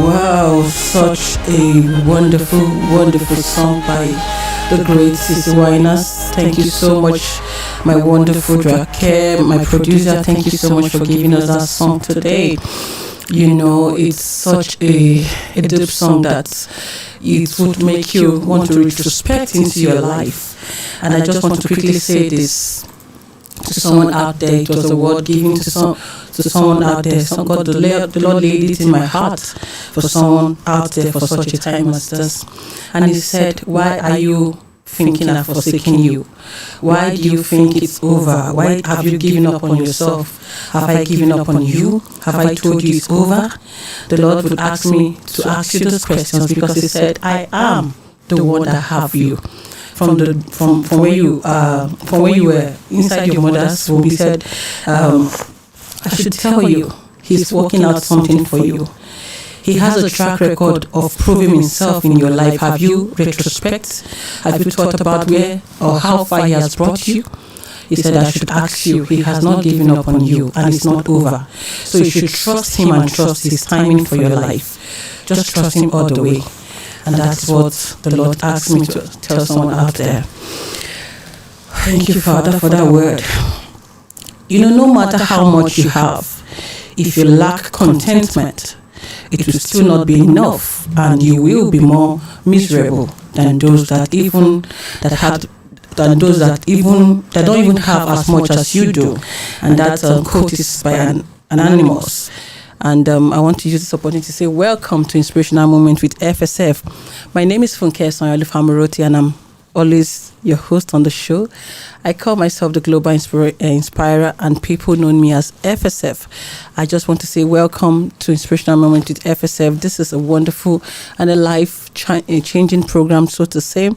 Wow, such a wonderful, wonderful song by the great Sissy Winers. Thank you so much, my wonderful Drake, my producer. Thank you so much for giving us that song today. You know, it's such a deep song that it would make you want to retrospect into your life. And I just want to quickly say this to someone out there. It was a word given to someone out there. God, the Lord laid it in my heart for someone out there for such a time as this. And He said, "Why are you thinking I've forsaken you? Why do you think it's over? Why have you given up on yourself? Have I given up on you? Have I told you it's over?" The Lord would ask me to ask you those questions because He said, "I am the one that have you." From where you were inside your mother's womb, He said, "I should tell you, He's working out something for you." He has a track record of proving Himself in your life. Have you retrospect? Have you thought about where or how far He has brought you? He said, "I should ask you, He has not given up on you and it's not over. So you should trust Him and trust His timing for your life. Just trust Him all the way." And that's what the Lord asked me to tell someone out there. Thank you, Father, for that word. You know, no matter how much you have, if you lack contentment, it will still not be enough, and you will be more miserable than those that don't even have as much as you do. And that quote is by an anonymous. And I want to use this opportunity to say welcome to Inspirational Moment with FSF. My name is Funke Sanyolu, and I'm always your host on the show. I call myself the Global Inspirer, and people know me as FSF. I just want to say welcome to Inspirational Moment with FSF. This is a wonderful and a life-changing program, so to say.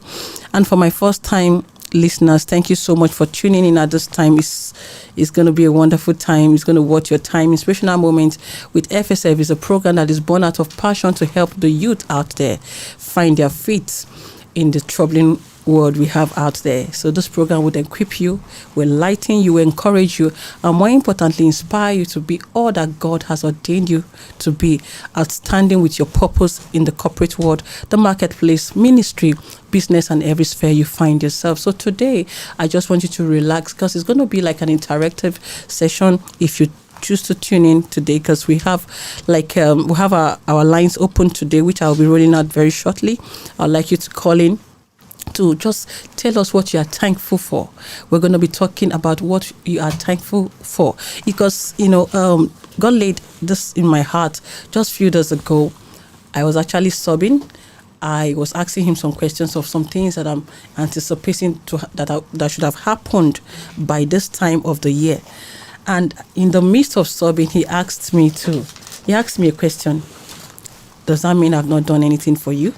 And for my first time listeners, thank you so much for tuning in at this time. It's going to be a wonderful time. It's going to worth your time. Inspirational Moment with FSF is a program that is born out of passion to help the youth out there find their feet in the troubling world we have out there. So this program would equip you, will lighten you, encourage you, and more importantly, inspire you to be all that God has ordained you to be, outstanding with your purpose in the corporate world, the marketplace, ministry, business, and every sphere you find yourself. So today, I just want you to relax because it's going to be like an interactive session if you choose to tune in today, because we have our lines open today, which I'll be rolling out very shortly. I'd like you to call in to just tell us what you are thankful for. We're going to be talking about what you are thankful for, because God laid this in my heart just a few days ago. I was actually sobbing. I was asking Him some questions of some things that I'm anticipating that should have happened by this time of the year. And in the midst of sobbing, He asked me a question. Does that mean I've not done anything for you?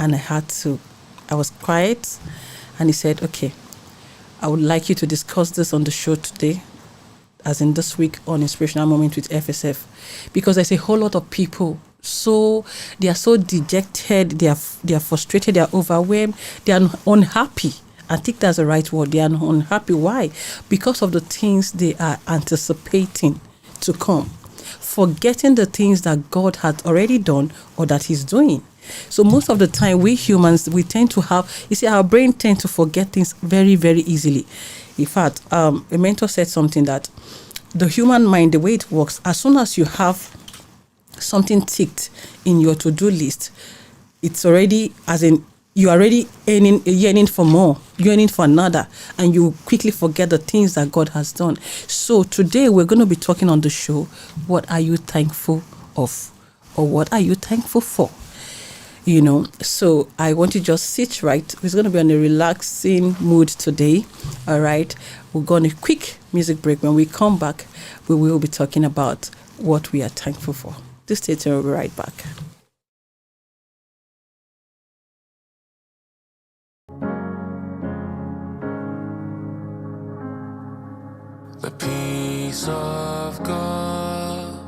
And I was quiet, and He said, "Okay, I would like you to discuss this on the show today, as in this week on Inspirational Moment with FSF, because there's a whole lot of people, so they are so dejected, they are frustrated, they are overwhelmed, they are unhappy. I think that's the right word. They are unhappy. Why? Because of the things they are anticipating to come, forgetting the things that God had already done or that He's doing. So most of the time, we humans, we tend to our brain tends to forget things very, very easily. In fact, a mentor said something that the human mind, the way it works, as soon as you have something ticked in your to-do list, it's already, as in, you're already yearning for more, yearning for another, and you quickly forget the things that God has done. So today, we're going to be talking on the show, what are you thankful of? Or what are you thankful for? So I want you to just sit right. It's going to be on a relaxing mood today. All right. We'll go on a quick music break. When we come back, we will be talking about what we are thankful for. This station will be right back. The peace of God,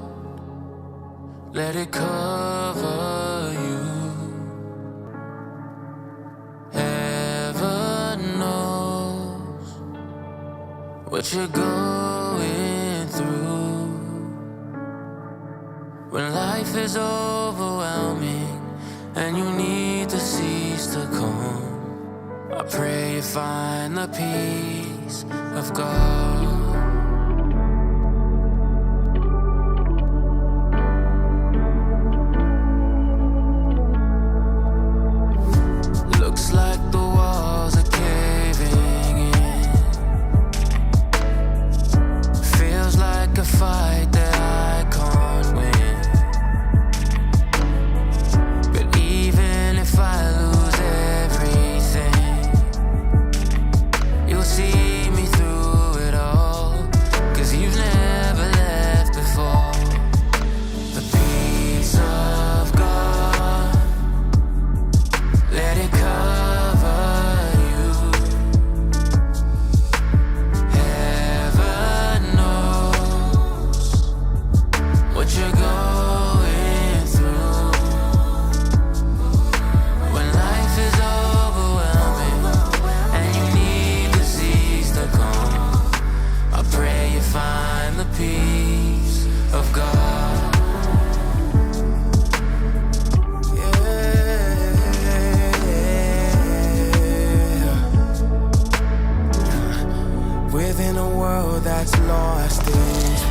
let it cover you. Heaven knows what you're going through. When life life is overwhelming and you need the seas to calm, I pray you find the peace of God. Looks like the walls are caving in. Feels like a fight that I can't win. But even if I lose everything, you'll see me through it all, 'cause you've never left before. The peace of God, let it cover you. Heaven knows what you're going through. When life is overwhelming and you need the seas to calm, I pray you find the peace of God. Within a world that's lost in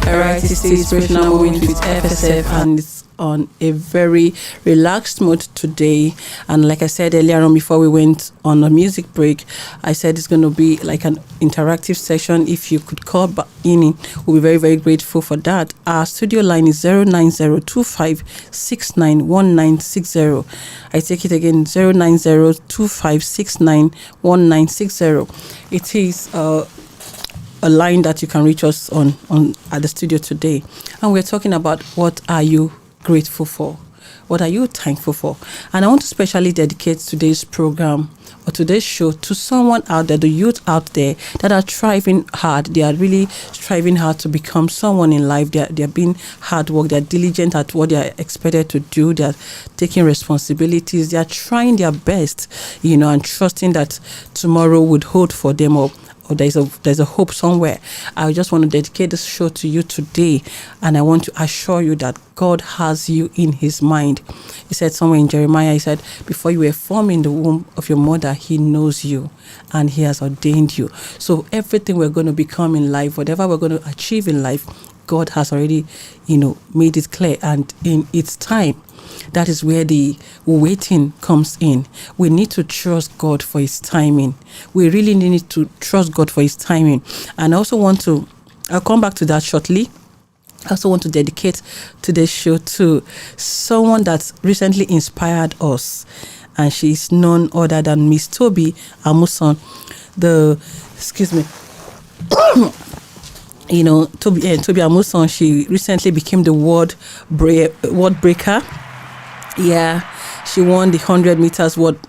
Alright, it's the inspirational moment with FSF, and it's on a very relaxed mode today. And like I said earlier on, before we went on a music break, I said it's going to be like an interactive session. If you could call in, we'll be very, very grateful for that. Our studio line is 09025691960. I take it again, 09025691960. It is a line that you can reach us on at the studio today, and we're talking about what are you grateful for, what are you thankful for. And I want to specially dedicate today's program or today's show to someone out there, the youth out there that are striving hard. They are really striving hard to become someone in life. They're being hard work, they're diligent at what they're expected to do, they're taking responsibilities, they're trying their best, and trusting that tomorrow would hold for them, or there's a hope somewhere. I just want to dedicate this show to you today, and I want to assure you that God has you in his mind. He said somewhere in Jeremiah, he said, before you were formed in the womb of your mother, he knows you and he has ordained you. So everything we're going to become in life, whatever we're going to achieve in life, God has already, made it clear, and in its time. That is where the waiting comes in. We need to trust God for his timing. We really need to trust God for his timing. And I also I'll come back to that shortly. I also want to dedicate today's show to someone that's recently inspired us. And she's none other than Miss Tope Alabi. Tope Alabi, she recently became the world breaker. Yeah, she won the 100 meters world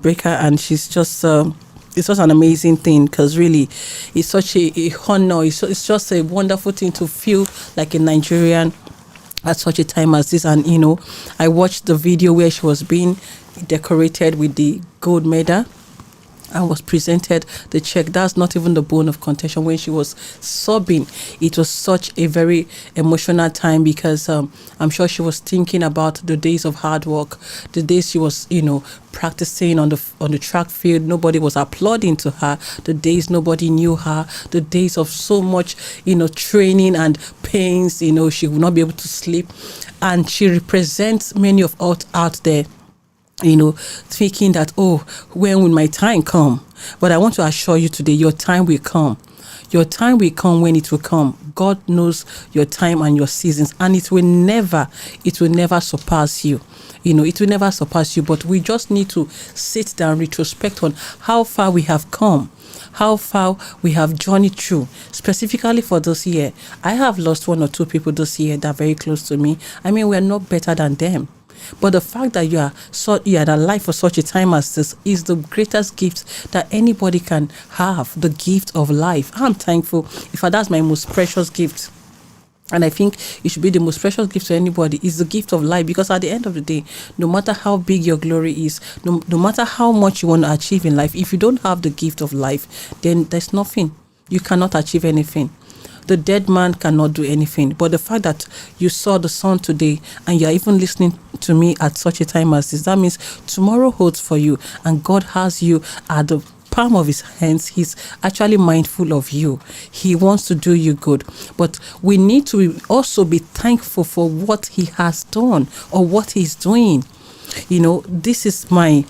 breaker, and she's just it's just an amazing thing, because really it's such a honor. It's just a wonderful thing to feel like a Nigerian at such a time as this. And I watched the video where she was being decorated with the gold medal and was presented the check. That's not even the bone of contention. When she was sobbing, it was such a very emotional time, because I'm sure she was thinking about the days of hard work, the days she was practicing on the track field. Nobody was applauding to her, the days nobody knew her, the days of so much training and pains. She would not be able to sleep, and she represents many of us out there, thinking that, when will my time come? But I want to assure you today, your time will come. Your time will come when it will come. God knows your time and your seasons, and it will never surpass you. It will never surpass you, but we just need to sit down, retrospect on how far we have come, how far we have journeyed through. Specifically for this year, I have lost one or two people this year that are very close to me. I mean, we're not better than them. But the fact that you are alive for such a time as this is the greatest gift that anybody can have, the gift of life. I'm thankful. In fact, that's my most precious gift. And I think it should be the most precious gift to anybody, is the gift of life. Because at the end of the day, no matter how big your glory is, no matter how much you want to achieve in life, if you don't have the gift of life, then there's nothing. You cannot achieve anything. The dead man cannot do anything. But the fact that you saw the sun today and you're even listening to me at such a time as this, that means tomorrow holds for you, and God has you at the palm of his hands. He's actually mindful of you. He wants to do you good. But we need to also be thankful for what he has done or what he's doing. This is my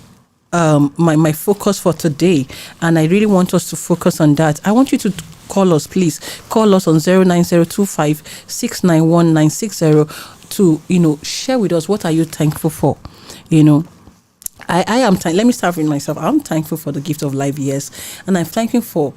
my focus for today, and I really want us to focus on that. I want you to call us, please. Call us on 09025691960 to share with us what are you thankful for. I am let me start with myself. I'm thankful for the gift of life, yes, and I'm thankful for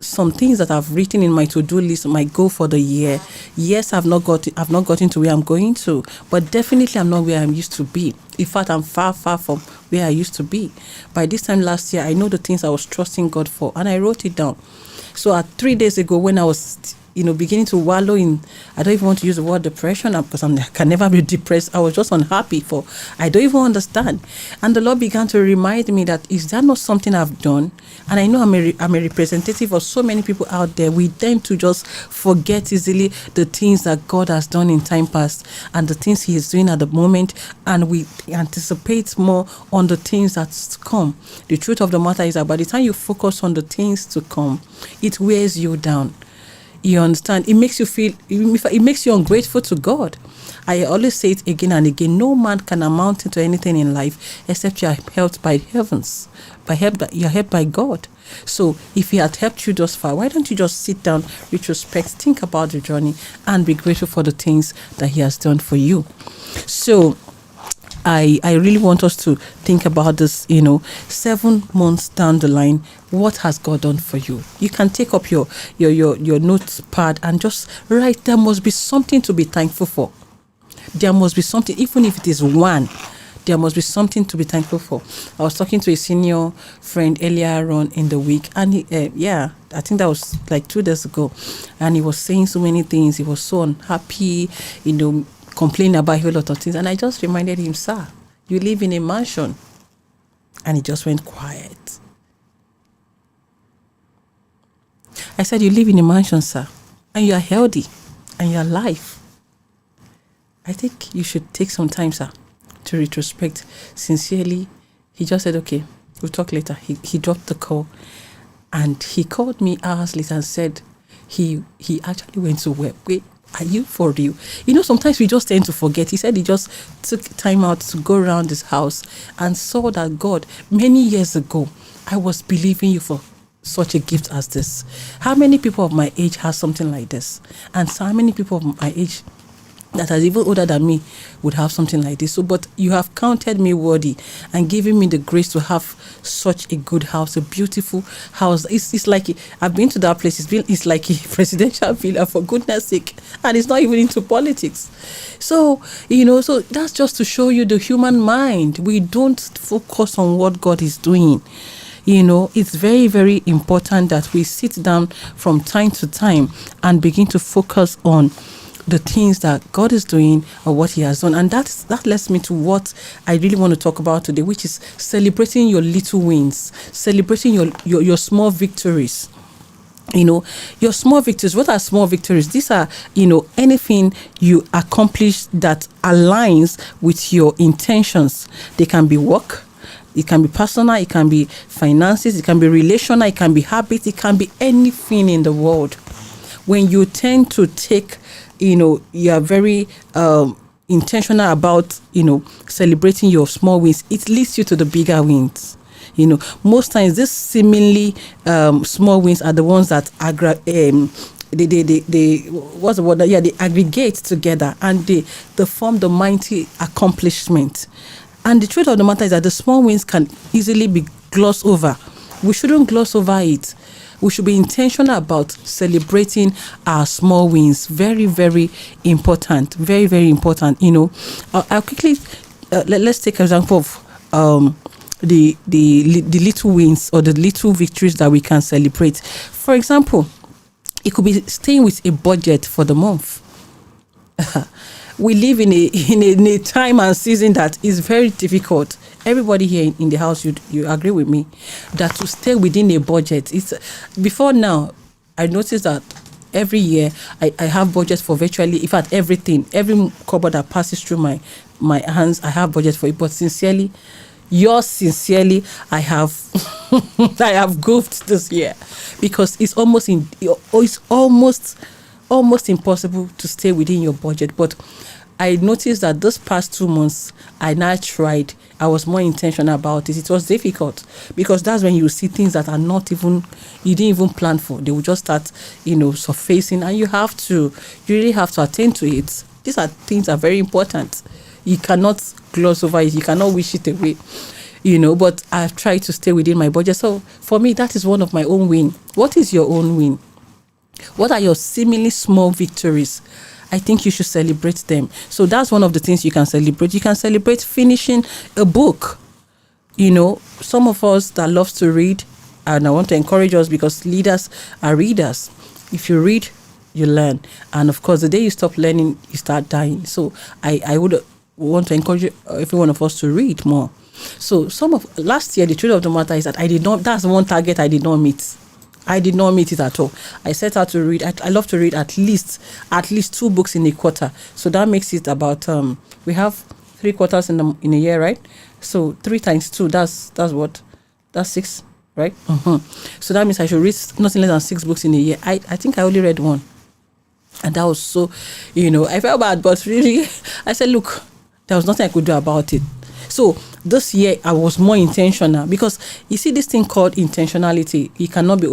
some things that I've written in my to-do list, my goal for the year. Yes, I've not gotten to where I'm going to, but definitely I'm not where I used to be. In fact, I'm far from where I used to be. By this time last year, I know the things I was trusting God for, and I wrote it down. So 3 days ago, when I was beginning to wallow in, I don't even want to use the word depression because I can never be depressed. I was just unhappy I don't even understand. And the Lord began to remind me that, is that not something I've done? And I know I'm a representative of so many people out there. We tend to just forget easily the things that God has done in time past and the things he is doing at the moment, and we anticipate more on the things that's to come. The truth of the matter is that by the time you focus on the things to come, it wears you down. You understand? It makes you feel, it makes you ungrateful to God. I always say it again and again. No man can amount to anything in life except you are helped by heavens. You're helped by God. So if he had helped you thus far, why don't you just sit down, retrospect, think about the journey, and be grateful for the things that he has done for you. So I really want us to think about this, 7 months down the line, what has God done for you? You can take up your notepad and just write, there must be something to be thankful for. There must be something, even if it is one, there must be something to be thankful for. I was talking to a senior friend earlier on in the week, and I think that was like 2 days ago, and he was saying so many things. He was so unhappy, complaining about a whole lot of things. And I just reminded him, sir, you live in a mansion. And he just went quiet. I said, you live in a mansion, sir, and you are healthy, and you are alive. I think you should take some time, sir, to retrospect. Sincerely, he just said, okay, we'll talk later. He dropped the call, and he called me hours later and said he actually went to work. Wait, are you for real? Sometimes we just tend to forget. He said he just took time out to go around his house and saw that, God, many years ago, I was believing you for such a gift as this. How many people of my age have something like this? And so how many people of my age that are even older than me would have something like this? So, but you have counted me worthy and given me the grace to have such a good house, a beautiful house. It's like, I've been to that place. It's like a presidential villa, for goodness sake, and it's not even into politics. So, so that's just to show you the human mind. We don't focus on what God is doing. It's very, very important that we sit down from time to time and begin to focus on the things that God is doing or what he has done. And that leads me to what I really want to talk about today, which is celebrating your little wins, celebrating your small victories. Your small victories. What are small victories? These are, anything you accomplish that aligns with your intentions. They can be work, it can be personal, it can be finances, it can be relational, it can be habits, it can be anything in the world. When you tend to take, you are very intentional about, celebrating your small wins, it leads you to the bigger wins. Most times these seemingly small wins are the ones that they aggregate together and they form the mighty accomplishment. And the truth of the matter is that the small wins can easily be glossed over. We shouldn't gloss over it. We should be intentional about celebrating our small wins. Very, very important. Very, very important. I'll quickly let's take an example of the little wins or the little victories that we can celebrate. For example, it could be staying with a budget for the month. We live in a time and season that is very difficult. Everybody here in the house, you agree with me that to stay within a budget, it's before now. I noticed that every year I have budget for virtually, in fact, everything, every cupboard that passes through my hands, I have budget for it. But sincerely, yours sincerely, I have I have goofed this year, because it's almost impossible to stay within your budget. But I noticed that this past 2 months, I now tried. I was more intentional about it. It was difficult, because that's when you see things that are not even, you didn't even plan for. They will just start, surfacing, and you really have to attend to it. These are things that are very important. You cannot gloss over it. You cannot wish it away, but I've tried to stay within my budget. So for me, that is one of my own win. What is your own win? What are your seemingly small victories? I think you should celebrate them. So that's one of the things you can celebrate. You can celebrate finishing a book. Some of us that loves to read, and I want to encourage us, because leaders are readers. If you read, you learn. And of course, the day you stop learning, you start dying. So I would want to encourage every one of us to read more. So last year, the truth of the matter is that that's one target I did not meet. I did not meet it at all. I set out to read. I love to read at least 2 books in a quarter. So that makes it about, we have 3 quarters in a year, right? So 3 times 2, that's what? That's 6, right? So that means I should read nothing less than 6 books in a year. I think I only read 1. And that was so, I felt bad, but really, I said, look, there was nothing I could do about it. So this year I was more intentional, because you see this thing called intentionality, it cannot be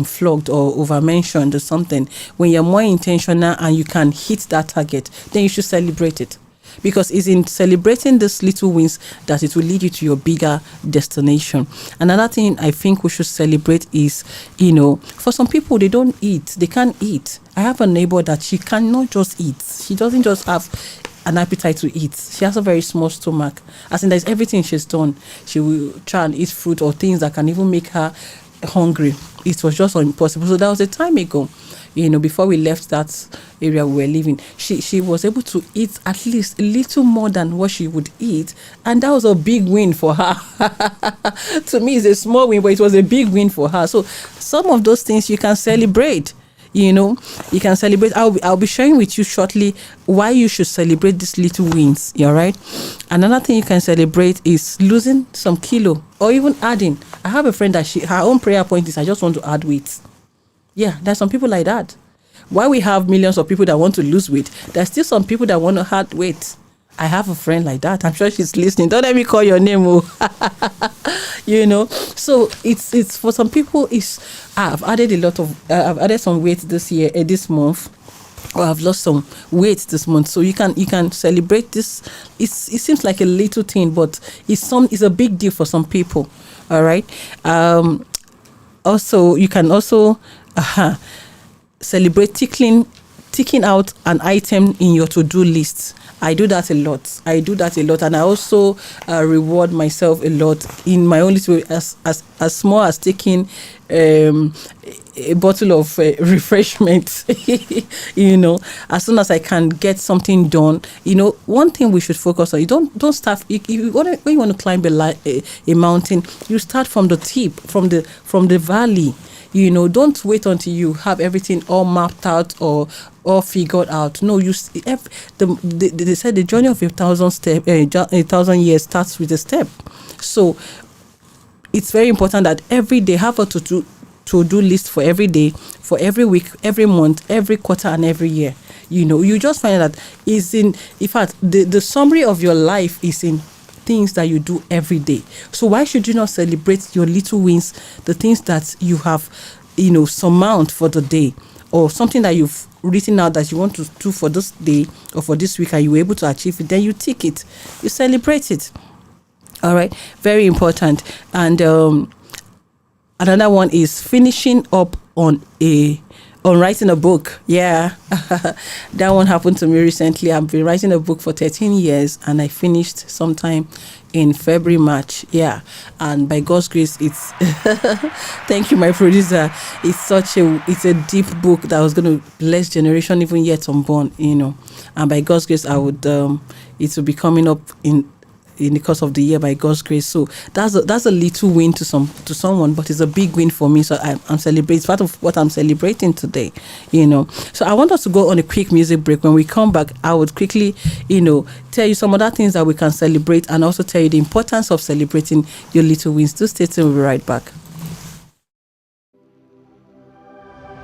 flogged or over mentioned or something. When you're more intentional and you can hit that target, then you should celebrate it, because it's in celebrating these little wins that it will lead you to your bigger destination. Another thing I think we should celebrate is, for some people, they don't eat, they can't eat. I have a neighbor that she cannot just eat. She doesn't just have an appetite to eat. She has a very small stomach. As in, there's everything she's done. She will try and eat fruit or things that can even make her hungry. It was just impossible. So that was a time ago, before we left that area we were living. She was able to eat at least a little more than what she would eat, and that was a big win for her. To me, it's a small win, but it was a big win for her. So some of those things you can celebrate. You can celebrate. I'll be sharing with you shortly why you should celebrate these little wins. All right. Another thing you can celebrate is losing some kilo, or even adding. I have a friend that her own prayer point is, I just want to add weight. Yeah, there's some people like that. While we have millions of people that want to lose weight, there's still some people that want to add weight. I have a friend like that. I'm sure she's listening. Don't let me call your name. So it's for some people. I've added some weight this year, this month, or I've lost some weight this month. So you can celebrate this. It seems like a little thing, but it's a big deal for some people. All right. Also, you can also celebrate ticking out an item in your to-do list. I do that a lot. And I also reward myself a lot in my own little way, as small as taking a bottle of refreshment. As soon as I can get something done. One thing we should focus on. You don't start when you want to climb a mountain. You start from the tip, from the valley. Don't wait until you have everything all mapped out or all figured out. No, they said the journey of 1,000 years starts with a step. So it's very important that every day have a to-do list for every day, for every week, every month, every quarter, and every year. You just find that in fact, the summary of your life is in things that you do every day. So why should you not celebrate your little wins, the things that you have, surmount for the day, or something that you've written out that you want to do for this day or for this week, and you were able to achieve it? Then you tick it, you celebrate it. All right, very important. And another one is finishing up on writing a book. Yeah. That one happened to me recently. I've been writing a book for 13 years, and I finished sometime in February, March. Yeah. And by God's grace, it's thank you, my producer. It's a deep book that was going to bless generation even yet unborn, And by God's grace, it will be coming up in in the course of the year by God's grace. So that's a little win to someone, but it's a big win for me. So I'm celebrating. It's part of what I'm celebrating today. So I want us to go on a quick music break. When we come back, I would quickly tell you some other things that we can celebrate, and also tell you the importance of celebrating your little wins. Do stay tuned. We'll be right back.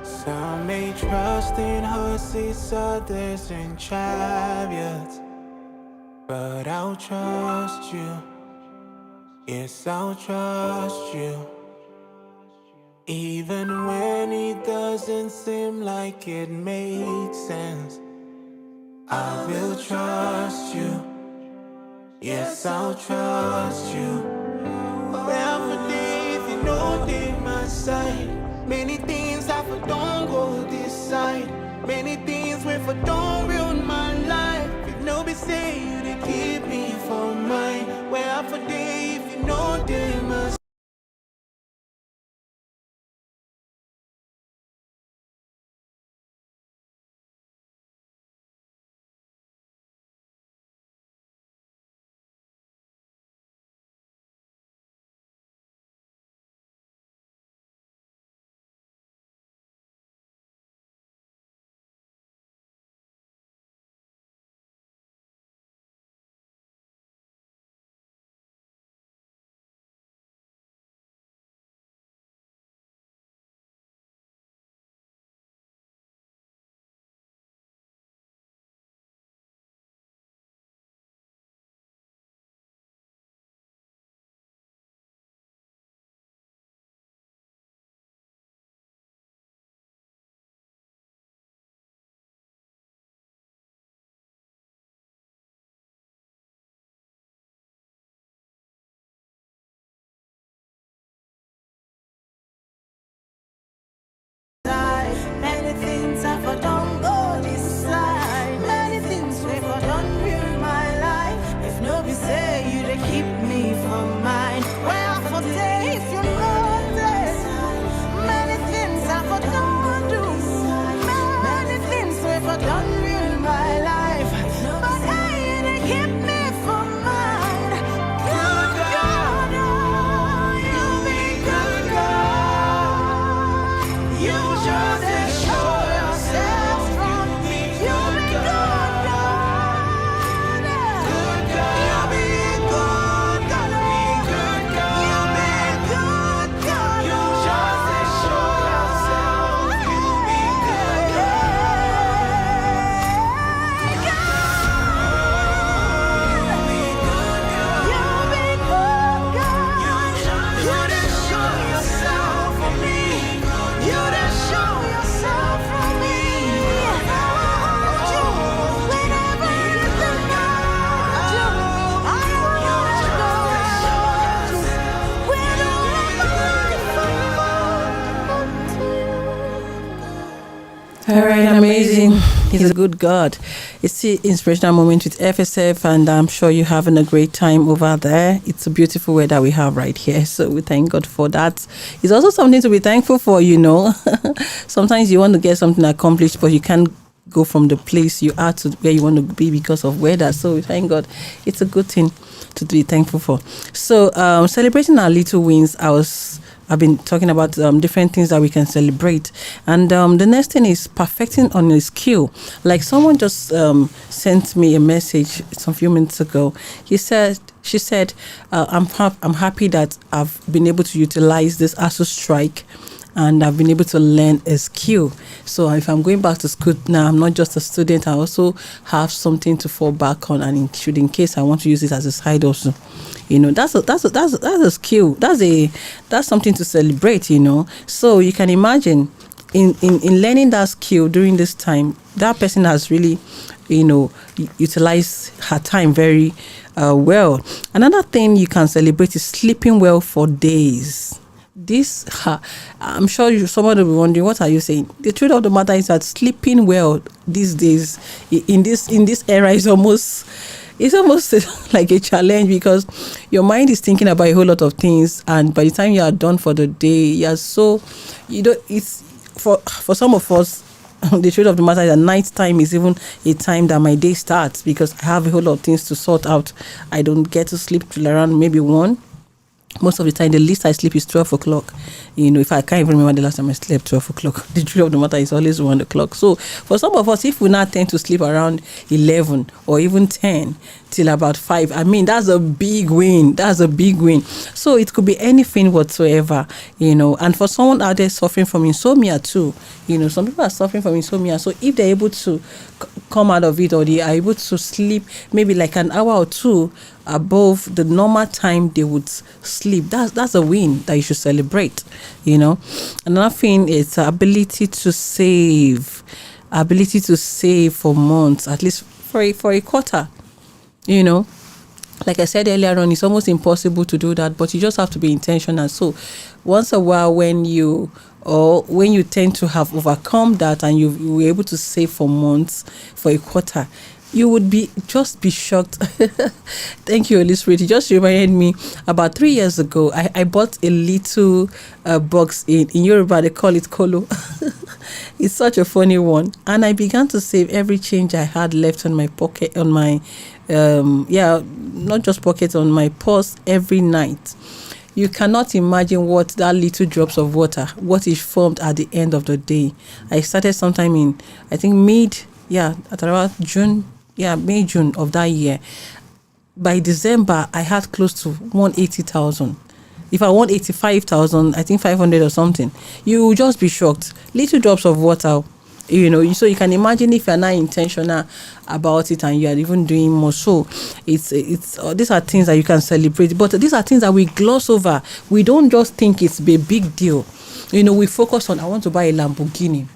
Some may trust in horses, others in chariots, but I'll trust you. Yes, I'll trust you. Even when it doesn't seem like it makes sense, I will trust you. Yes, I'll trust you. Wherever if you know they my side. Many things I for don't go this side. Many things where for don't ruin my life. If nobody say you to keep me from mine. Where I for day if you know they must. Many things I for don't go this side. Many things we for don't ruin my life. If nobody say you to keep me from mine. Where I for day if you know this. Many things I for don't do. Many things we for don't ruin my life. But hey, you to keep me from mine. Good God, oh, you be good God. You just show yourself from me. You be good God. Good God. You be good God. Good God. You be good God. You just show yourself. You be good God. You be good God. You be good God. You just show yourself for me. You just show yourself for me. Whenever you think I do, I wanna go. With All right, amazing. He's a good God. It's the inspirational moment with FSF, and I'm sure you're having a great time over there. It's a beautiful weather we have right here, so we thank God for that. It's also something to be thankful for, Sometimes you want to get something accomplished, but you can't go from the place you are to where you want to be because of weather. So we thank God. It's a good thing to be thankful for. So celebrating our little wins, I've been talking about different things that we can celebrate. And the next thing is perfecting on a skill. Like someone just sent me a message some few minutes ago. She said, I'm happy that I've been able to utilize this ASU strike, and I've been able to learn a skill. So if I'm going back to school now, I'm not just a student, I also have something to fall back on, and in case I want to use it as a side also. That's a skill. That's something to celebrate, So you can imagine in learning that skill during this time, that person has really, utilized her time very well. Another thing you can celebrate is sleeping well for days. I'm sure someone will be wondering, what are you saying? The truth of the matter is that sleeping well these days in this era is almost like a challenge, because your mind is thinking about a whole lot of things, and by the time you are done for the day, it's for some of us, the truth of the matter is that night time is even a time that my day starts, because I have a whole lot of things to sort out. I don't get to sleep till around maybe 1. Most of the time, the least I sleep is 12 o'clock. If I can't even remember the last time I slept 12 o'clock, the truth of the matter is always 1 o'clock. So for some of us, if we now tend to sleep around 11 or even 10 till about 5, I mean, that's a big win. That's a big win. So it could be anything whatsoever, and for someone out there suffering from insomnia too, some people are suffering from insomnia. So if they're able to come out of it, or they are able to sleep maybe like an hour or two above the normal time they would sleep, that's a win that you should celebrate. Another thing is ability to save for months, at least for a quarter. Like I said earlier on, it's almost impossible to do that, but you just have to be intentional. So once a while, when you tend to have overcome that and you were able to save for months, for a quarter, you would be shocked. Thank you, Holy Spirit. It just reminded me about 3 years ago, I bought a little box in Yoruba, they call it kolo. It's such a funny one. And I began to save every change I had left on my pocket, on my, not just pocket, on my purse every night. You cannot imagine what that little drops of water, what is formed at the end of the day. I started sometime in, I think at around May, June of that year. By December, I had close to 180,000. If I want 85,000, I think 500 or something. You will just be shocked. Little drops of water, so you can imagine if you're not intentional about it and you are even doing more. So it's these are things that you can celebrate, but these are things that we gloss over. We don't just think it's a big deal. We focus on, I want to buy a Lamborghini.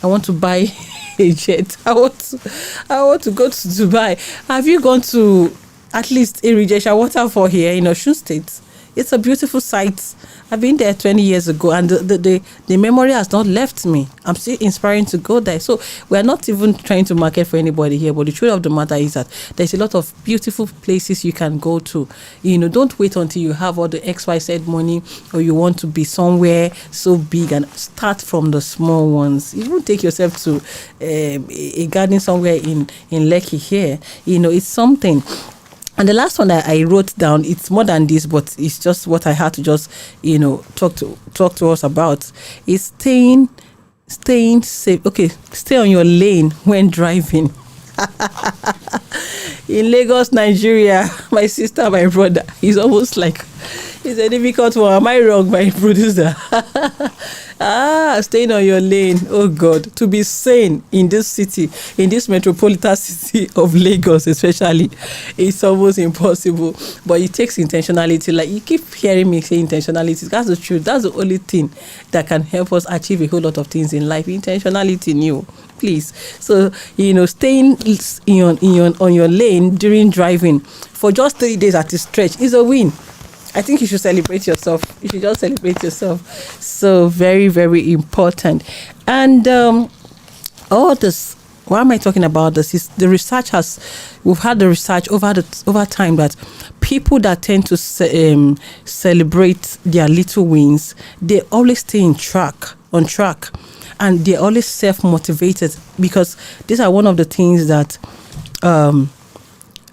I want to buy a jet. I want to go to Dubai. Have you gone to at least Irigesha Waterfall here in Osun State? It's a beautiful sight. I've been there 20 years ago, and the memory has not left me. I'm still inspiring to go there. So we're not even trying to market for anybody here, but the truth of the matter is that there's a lot of beautiful places you can go to. Don't wait until you have all the XYZ money, or you want to be somewhere so big, and start from the small ones. Even take yourself to a garden somewhere in Lekki here. It's something. And the last one that I wrote down, it's more than this, but it's just what I had to just, talk to us about, is staying safe. Okay, stay on your lane when driving. In Lagos, Nigeria, my sister, my brother, it's almost like it's a difficult one. Am I wrong, my producer? Staying on your lane. Oh God, to be sane in this city, in this metropolitan city of Lagos especially, it's almost impossible. But it takes intentionality. Like you keep hearing me say intentionality. That's the truth. That's the only thing that can help us achieve a whole lot of things in life. Intentionality, new. Please. So, staying on your lane during driving for just 3 days at a stretch is a win. I think you should celebrate yourself. You should just celebrate yourself. So very, very important. And all this, why am I talking about this? Is the research we've had the research over time that people that tend to celebrate their little wins, they always stay on track. And they're always self-motivated, because these are one of the things that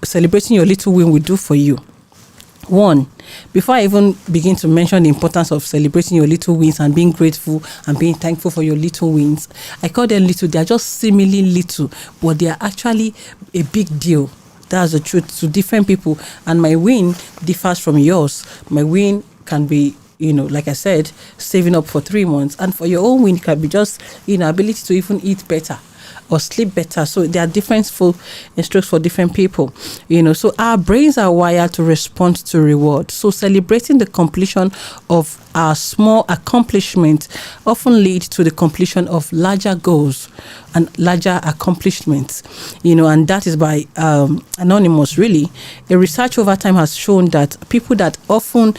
celebrating your little win will do for you. One, before I even begin to mention the importance of celebrating your little wins and being grateful and being thankful for your little wins, I call them little. They are just seemingly little, but they are actually a big deal. That's the truth to different people. And my win differs from yours. My win can be, like I said, saving up for 3 months. And for your own win, it can be just, ability to even eat better or sleep better. So there are different strokes for different people. So our brains are wired to respond to reward. So celebrating the completion of our small accomplishment often leads to the completion of larger goals and larger accomplishments. And that is by Anonymous, really. A research over time has shown that people that often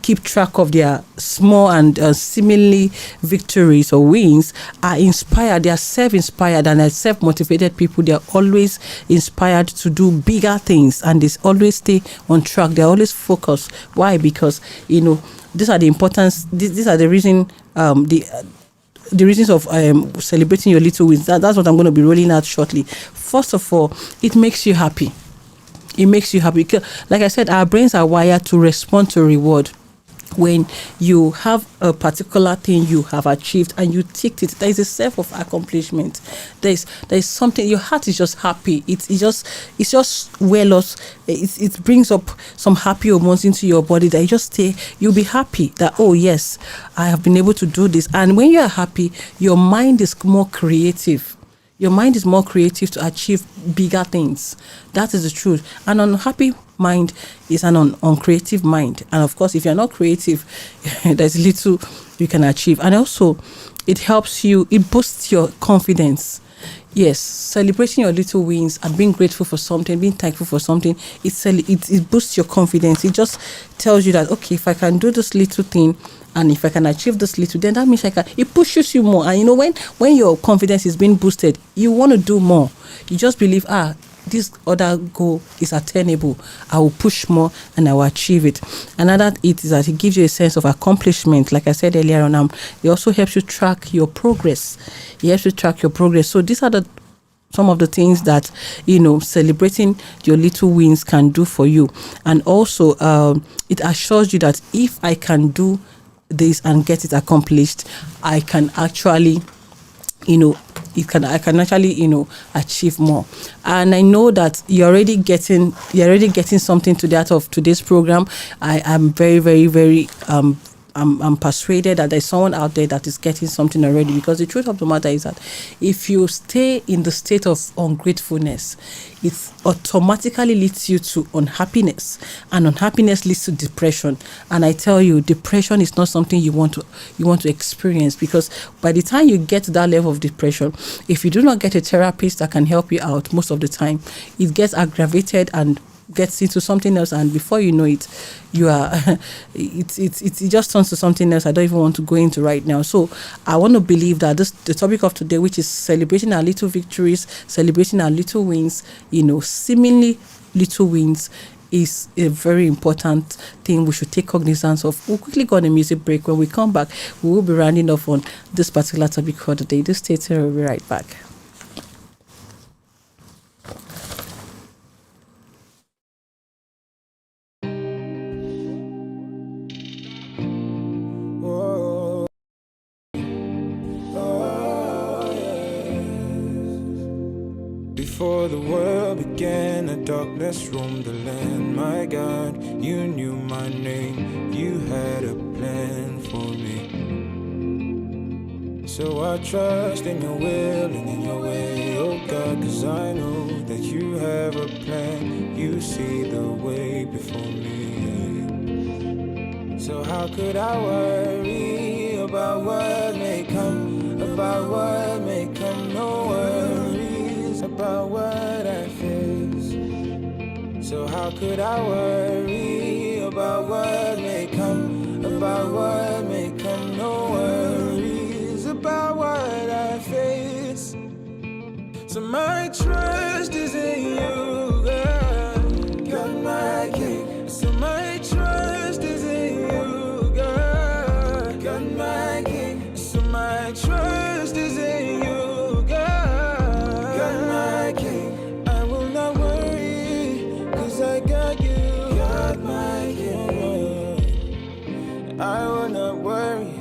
keep track of their small and seemingly victories or wins are inspired. They are self-inspired and are self-motivated people. They are always inspired to do bigger things, and they always stay on track. They are always focused. Why? Because these are the importance. These are the reason. the reasons of celebrating your little wins. That's what I'm going to be rolling out shortly. First of all, it makes you happy. It makes you happy. Like I said, our brains are wired to respond to reward. When you have a particular thing you have achieved and you ticked it, there is a self of accomplishment. There's something. Your heart is just happy. It's just well lost. It brings up some happy hormones into your body that you just stay. You'll be happy that, oh yes, I have been able to do this. And when you are happy, your mind is more creative. Your mind is more creative to achieve bigger things. That is the truth. An unhappy mind is an uncreative mind. And of course, if you're not creative, there's little you can achieve. And also, it helps you, it boosts your confidence. Yes, celebrating your little wins and being grateful for something, being thankful for something, it boosts your confidence. It just tells you that, okay, if I can do this little thing, and if I can achieve this little, then that means I can. It pushes you more. And you know, when your confidence is being boosted, you want to do more. You just believe, this other goal is attainable. I will push more and I will achieve it. Another it is that it gives you a sense of accomplishment. Like I said earlier on, it also helps you track your progress. It helps you track your progress. So these are some of the things that, celebrating your little wins can do for you. And also, it assures you that if I can do this and get it accomplished, I can actually, I can actually, achieve more. And I know that you're already getting something to that of today's program. I am very, very, very I'm persuaded that there's someone out there that is getting something already, because the truth of the matter is that if you stay in the state of ungratefulness, it automatically leads you to unhappiness, and unhappiness leads to depression. And I tell you, depression is not something you want to experience, because by the time you get to that level of depression, if you do not get a therapist that can help you out, most of the time it gets aggravated and gets into something else, and before you know it, you are it just turns to something else I don't even want to go into right now. So I want to believe that the topic of today, which is celebrating our little victories, celebrating our little wins, seemingly little wins, is a very important thing we should take cognizance of. We'll quickly go on a music break. When we come back, we will be rounding off on this particular topic for the day. Just stay tuned, we'll be right back. Before the world began, the darkness roamed the land. My God, you knew my name. You had a plan for me. So I trust in your will and in your way, oh God, 'cause I know that you have a plan. You see the way before me. So how could I worry about what may come, about what may come? No worries about what I face. So how could I worry about what may come, about what may come? No worries about what I face. So my trust is in you, God, God my King. So my trust is in you, God, God my King. So my trust is in you, God, God my King. I will not worry, 'cause I got you, God my King. I will not worry,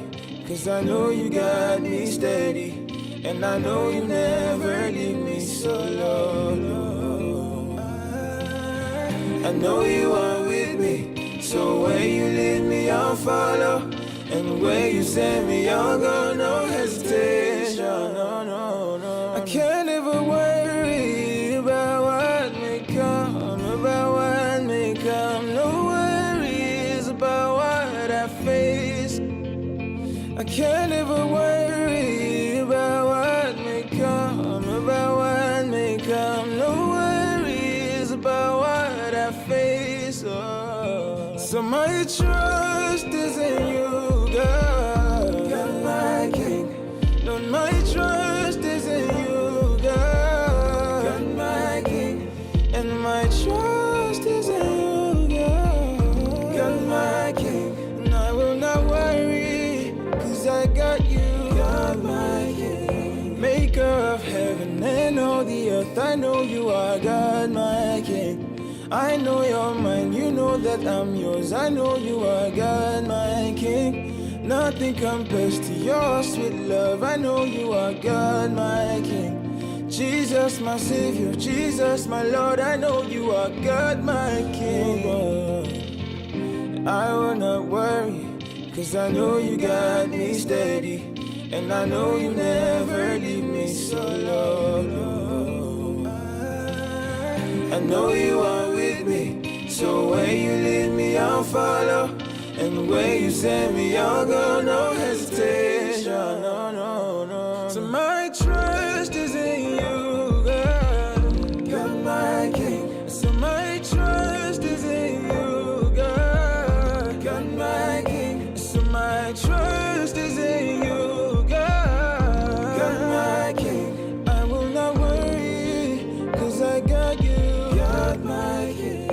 'cause I know you got me steady, and I know you never leave me solo. I know you are with me, so where you lead me, I'll follow, and where you send me, I'll go, no hesitation. No, no, no. I can't ever worry about what may come, about what may come. No worries about what I face. I can't ever worry about what may come, about what may come. No worries about what I face. Oh. So my trust is in you, God, God my King. No, my trust is in you, God, God my King. And my trust is in you, God, God my King. And I will not worry, 'cause I got you, God my earth. I know you are God, my King. I know you're mine, you know that I'm yours. I know you are God, my King. Nothing compares to your sweet love. I know you are God, my King. Jesus, my Savior, Jesus, my Lord. I know you are God, my King. I will not worry, 'cause I know you got me steady. And I know you never leave me solo. I know you are with me, so when you lead me, I'll follow. And when you send me, I'll go, no hesitation, no, no, no. So my trust is in you, God. You're my King. So my trust is in you, God. You're my King. So my trust is in you, God. You're my King. I will not worry, 'cause I got you. God, my King.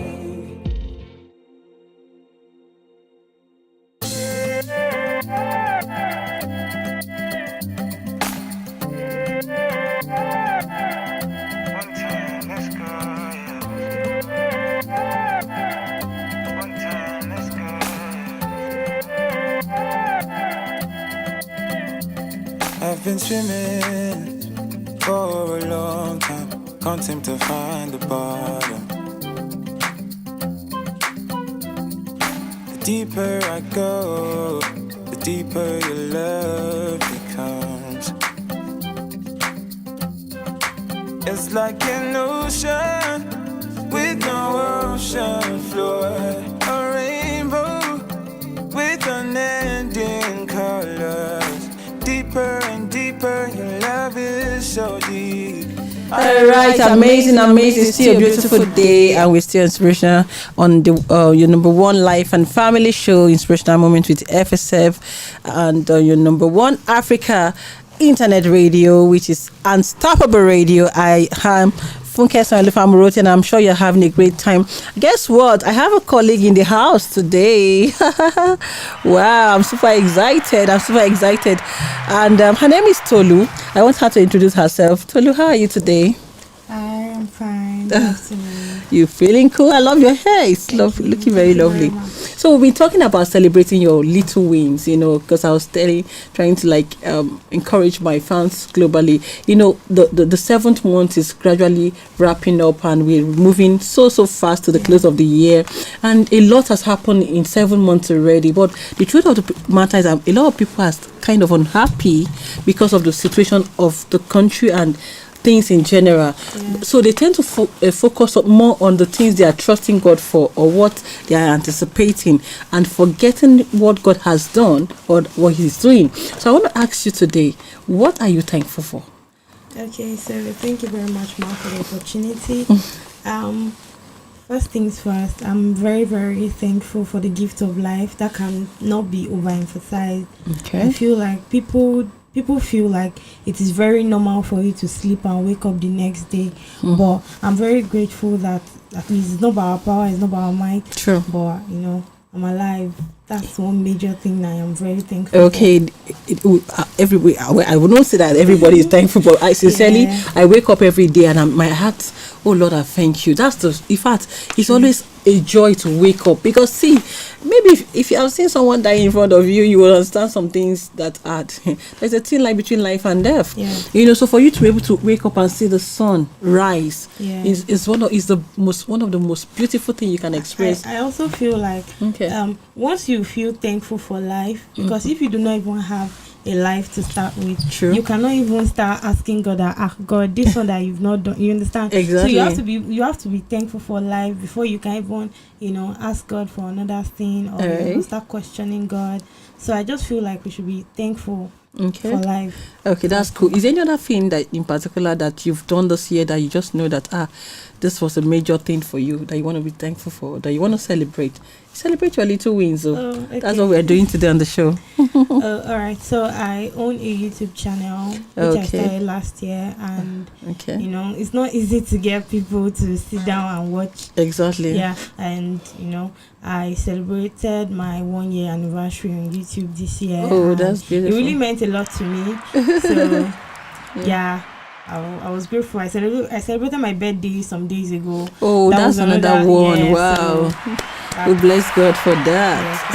One time, let's go, yeah. One time, let's go, yeah. I've been swimming for a long time, can't seem to find the bottom. The deeper I go, the deeper your love becomes. It's like an ocean with no ocean floor, a rainbow with unending colors. Deeper and deeper, your love is so deep. All right, amazing. Still a beautiful day, and we're still inspirational on the your number one life and family show, Inspirational Moment with FSF, and your number one Africa internet radio, which is Unstoppable Radio. I am Funke Sanlifamuroti, and I'm sure you're having a great time. Guess what? I have a colleague in the house today. Wow, I'm super excited. And her name is Tolu. I want her to introduce herself. Tolu, how are you today? I am fine. Good afternoon. You feeling cool? I love your hair. It's looking very lovely. So we've been talking about celebrating your little wins, because I was trying to encourage my fans globally. The 7th month is gradually wrapping up, and we're moving so fast to the close of the year, and a lot has happened in 7 months already. But the truth of the matter is that a lot of people are kind of unhappy because of the situation of the country and things in general. So they tend to focus more on the things they are trusting God for, or what they are anticipating, and forgetting what God has done or what He's doing. So I want to ask you today, what are you thankful for? Okay, so thank you very much, Mark, for the opportunity. First things first, I'm very, very thankful for the gift of life. That can not be overemphasized. Okay. I feel like people feel like it is very normal for you to sleep and wake up the next day. But I'm very grateful that at least it's not by our power, it's not by our might. True. But, I'm alive. That's one major thing I am very thankful Okay, everybody, I would not say that everybody is thankful, but I sincerely, I wake up every day and my heart, oh Lord, I thank you. That's in fact, it's always a joy to wake up, because see, maybe if you have seen someone die in front of you, you will understand some things that are there's a thin line between life and death. So for you to be able to wake up and see the sun rise is one of the most beautiful thing you can experience. I also feel like once you feel thankful for life, because if you do not even have a life to start with, True. You cannot even start asking God that, God, this one that you've not done, you understand? Exactly. So you have to be thankful for life before you can even ask God for another thing, or start questioning God. So I just feel like we should be thankful for life. Okay, that's cool. Is there any other thing that in particular that you've done this year that you just know that this was a major thing for you that you want to be thankful for, that you want to celebrate? Celebrate your little wins. Okay. That's what we're doing today on the show. All right. So I own a YouTube channel which I started last year, and it's not easy to get people to sit down and watch. Exactly. Yeah, and I celebrated my 1-year anniversary on YouTube this year. Oh, that's beautiful. It really meant a lot to me. So yeah. I was grateful. I celebrated my birthday some days ago. Oh, That that's was another one. yeah, Wow. so We bless God for that.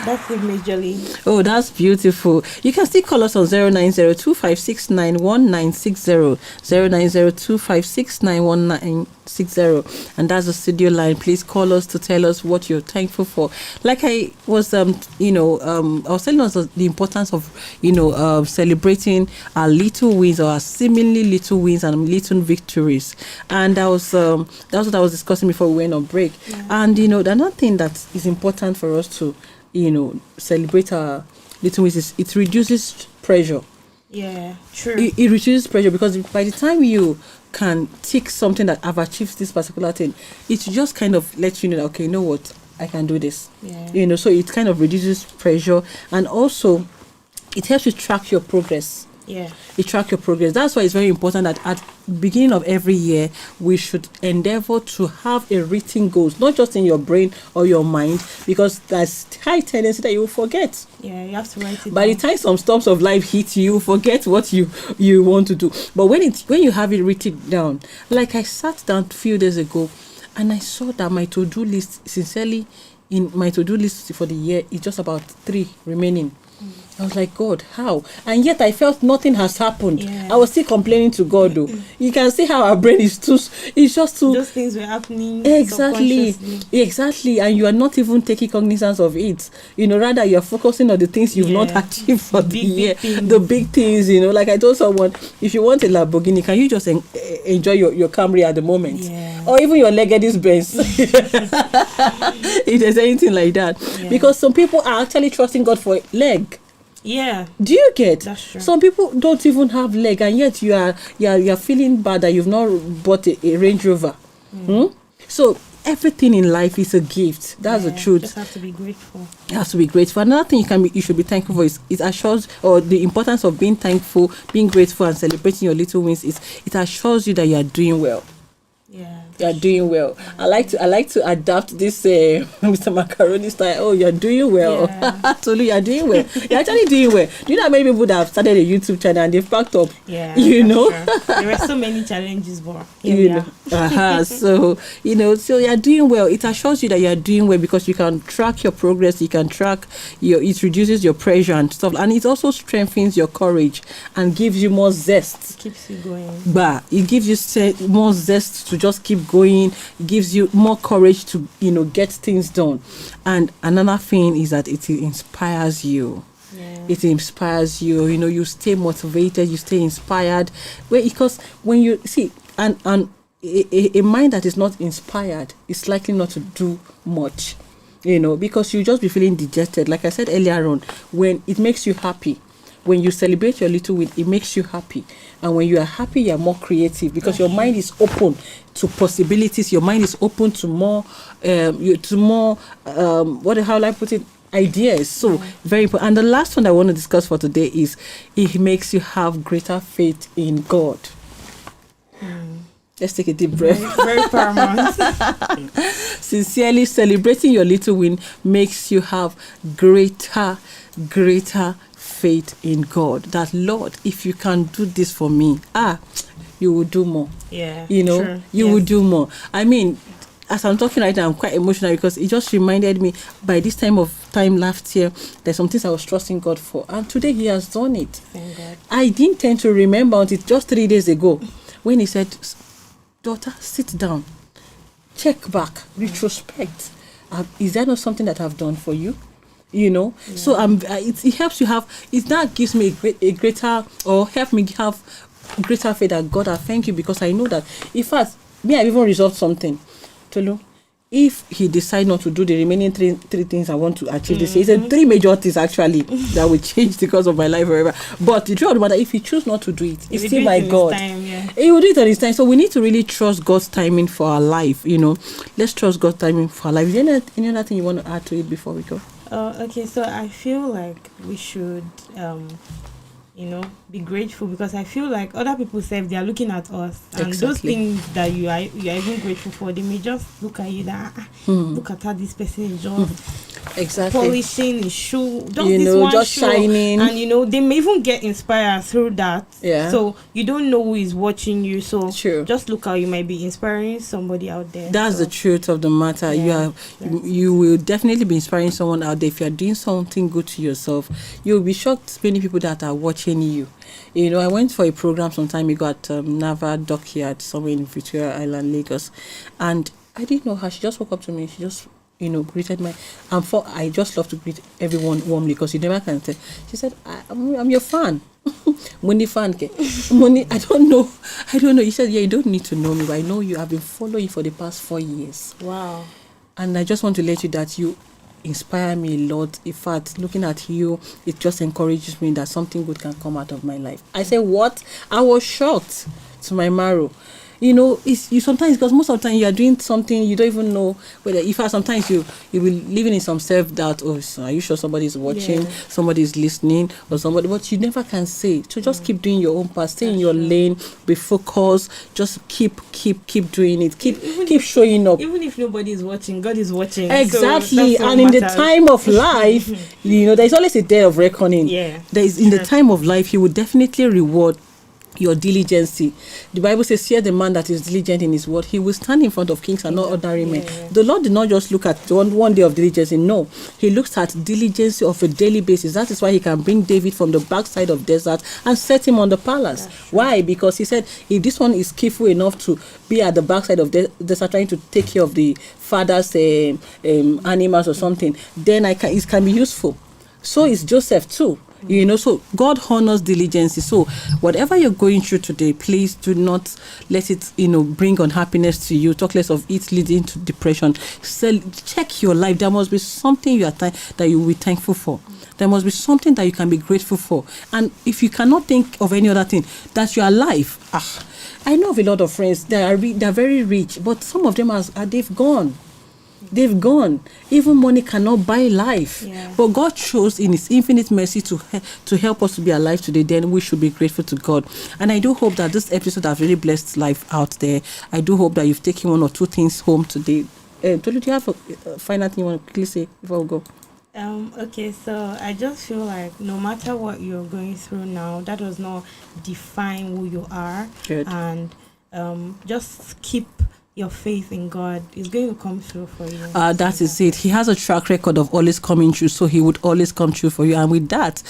that's it majorly. Oh, that's beautiful. You can still call us on 09025691960, 09025691960, and that's the studio line. Please call us to tell us what you're thankful for. Like I was, I was telling us the importance of, celebrating our little wins or our seemingly little wins and little victories. And that's what I was discussing before we went on break. Yeah. And another thing that is important for us to celebrate our little wins is it reduces pressure. Yeah, true. It reduces pressure because by the time you can tick something that I've achieved this particular thing, it just kind of lets you know that, okay, you know what, I can do this. Yeah. So it kind of reduces pressure, and also it helps you track your progress. Yeah. You track your progress. That's why it's very important that at beginning of every year we should endeavor to have a written goals, not just in your brain or your mind, because there's high tendency that you will forget. Yeah, you have to write it By the down. time some storms of life hit you, forget what you want to do. But when you have it written down, like I sat down a few days ago and I saw that my to-do list, sincerely, in my to-do list for the year is just about 3 remaining. I was like, God, how? And yet I felt nothing has happened. Yeah. I was still complaining to God, though. You can see how our brain is it's just too. Those things were happening Exactly. subconsciously. And you are not even taking cognizance of it. Rather you are focusing on the things you've not Yeah. achieved for the Big year. things. The big things, like I told someone, if you want a Lamborghini, can you just enjoy your Camry at the moment? Yeah. Or even your Legacy Benz. If there's anything like that. Yeah. Because some people are actually trusting God for a leg. Yeah. Do you get? That's true. Some people don't even have leg, and yet you are feeling bad that you've not bought a Range Rover. So everything in life is a gift. That's the You truth. just have to be grateful. You have to be grateful. Another thing you should be thankful for is it assures, or the importance of being thankful, being grateful, and celebrating your little wins is it assures you that you are doing well. Yeah. You are doing well. I like to adapt this Mr. Macaroni style. Oh, you are doing well. Yeah. Tolu, you are doing well. You're actually doing well. Do you know how many people that have started a YouTube channel and they've packed up? Yeah. You know? that's true. There were so many challenges, but here we are. So so you are doing well. It assures you that you are doing well because you can track your progress. You can track it reduces your pressure and stuff, and it also strengthens your courage and gives you more zest. Keeps you going. But it gives you more zest to just keep going. It gives you more courage to get things done. And another thing is that it inspires you. Yeah. It inspires you. You stay motivated. You stay inspired. Because when you see and a mind that is not inspired is likely not to do much. Because you just be feeling dejected. Like I said earlier on, when it makes you happy. When you celebrate your little win, it makes you happy. And when you are happy, you are more creative because your mind is open to possibilities. Your mind is open to more, how will I put it? Ideas. So very important. And the last one I want to discuss for today is it makes you have greater faith in God. Let's take a deep breath. Very paramount. Sincerely, celebrating your little win makes you have greater faith in God. That Lord, if you can do this for me, you will do more. Yeah. You will do more. I mean, as I'm talking right now, I'm quite emotional because it just reminded me by this time last year, there's some things I was trusting God for, and today He has done it. Thank God. I didn't tend to remember until just 3 days ago when He said, "Daughter, sit down, check back, retrospect. Is there not something that I've done for you?" Yeah. So it helps you have. It that gives me a greater, or help me have greater faith that God, I thank you because I know that in fact I've even resolved something. Tolu, if He decide not to do the remaining three things I want to achieve this year, it's 3 major things actually that will change the course of my life forever. But the truth of the matter, if He choose not to do it, it's still by God. He will do it on His time. So we need to really trust God's timing for our life. Let's trust God's timing for our life. Is there any other thing you want to add to it before we go? Okay, so I feel like we should be grateful, because I feel like other people say they are looking at us, and those Exactly. things that you are even grateful for, they may just look at you that look at how this person is just Exactly. polishing his shoe, just You this know, one just shoe, shining. and they may even get inspired through that. Yeah. So you don't know who is watching you. So True. just look how you might be inspiring somebody out there. That's so, the truth of the matter. Yeah, You will definitely be inspiring someone out there. If you are doing something good to yourself, you'll be shocked many people that are watching you. I went for a program some time ago at Nava Dockyard somewhere in Victoria Island, Lagos, and I didn't know her. She just woke up to me. She just greeted my. I just love to greet everyone warmly, because you never can tell. She said, I'm your fan. Money fan. Money, I don't know. He said, yeah, you don't need to know me, but I know you. I've been following you for the past 4 years. wow. And I just want to let you that you inspire me a lot. In fact, looking at you, it just encourages me that something good can come out of my life. I said, what? I was shocked to my marrow. It's you sometimes, because most of the time you are doing something you don't even know whether. If sometimes you will living in some self-doubt. Oh, so are you sure somebody is watching? Yeah. Somebody is listening, or somebody? But you never can say. So just keep doing your own part. Stay in your lane. Be focused. Just keep doing it. Keep showing up. Even if nobody is watching, God is watching. Exactly. So And in the time of life, there's always a day of reckoning. Yeah. There is, in the time of life, He will definitely reward your diligence. The Bible says, fear the man that is diligent in his word. He will stand in front of kings and not ordinary men. Yeah. The Lord did not just look at one day of diligence. No, He looks at diligence of a daily basis. That is why He can bring David from the backside of desert and set him on the palace. Why? Because He said, if this one is skillful enough to be at the backside of desert trying to take care of the father's animals or something, then it can be useful. So is Joseph too. So God honors diligence. So whatever you're going through today, please do not let it, bring unhappiness to you. Talk less of it leading to depression. Check your life. There must be something that you will be thankful for. There must be something that you can be grateful for. And if you cannot think of any other thing, that you are alive. I know of a lot of friends that they're very rich, but some of them they've gone. They've gone. Even money cannot buy life. Yeah. But God chose in His infinite mercy to help us to be alive today. Then we should be grateful to God. And I do hope that this episode has really blessed life out there. I do hope that you've taken one or two things home today. Tolu, do you have a final thing you want to quickly say before we go? Okay, so I just feel like no matter what you're going through now, that does not define who you are. Good. And just keep your faith in God. Is going to come through for you. That is it. He has a track record of always coming through, so He would always come through for you. And with that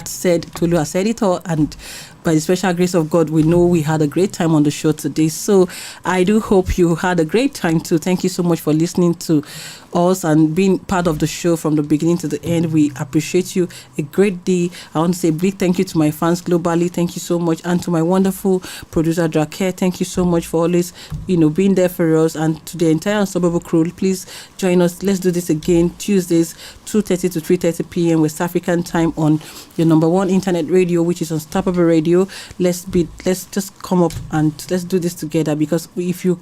said, Tolu has said it all, and by the special grace of God, we know we had a great time on the show today. So I do hope you had a great time too. Thank you so much for listening to us and being part of the show from the beginning to the end. We appreciate you a great day. I want to say a big thank you to my fans globally. Thank you so much. And to my wonderful producer, Drake. Thank you so much for always, being there for us. And to the entire Unstoppable crew, please join us. Let's do this again Tuesdays, 2:30 to 3:30 p.m. West African time on your number one internet radio, which is Unstoppable Radio. Let's just come up and let's do this together, because if you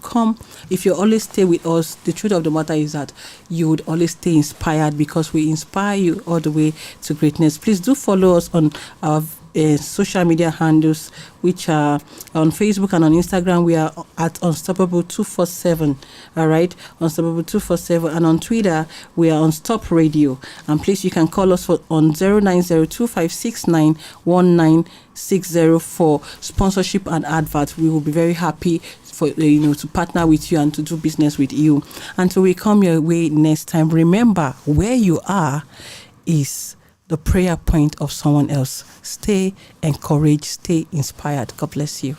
always stay with us, the truth of the matter is that you would always stay inspired, because we inspire you all the way to greatness. Please do follow us on our social media handles, which are on Facebook and on Instagram. We are at Unstoppable 247. All right, Unstoppable 247, and on Twitter we are on Stop Radio. And please, you can call us on 09025691960 for sponsorship and advert. We will be very happy for to partner with you and to do business with you. Until we come your way next time, remember, where you are is the prayer point of someone else. Stay encouraged, stay inspired. God bless you.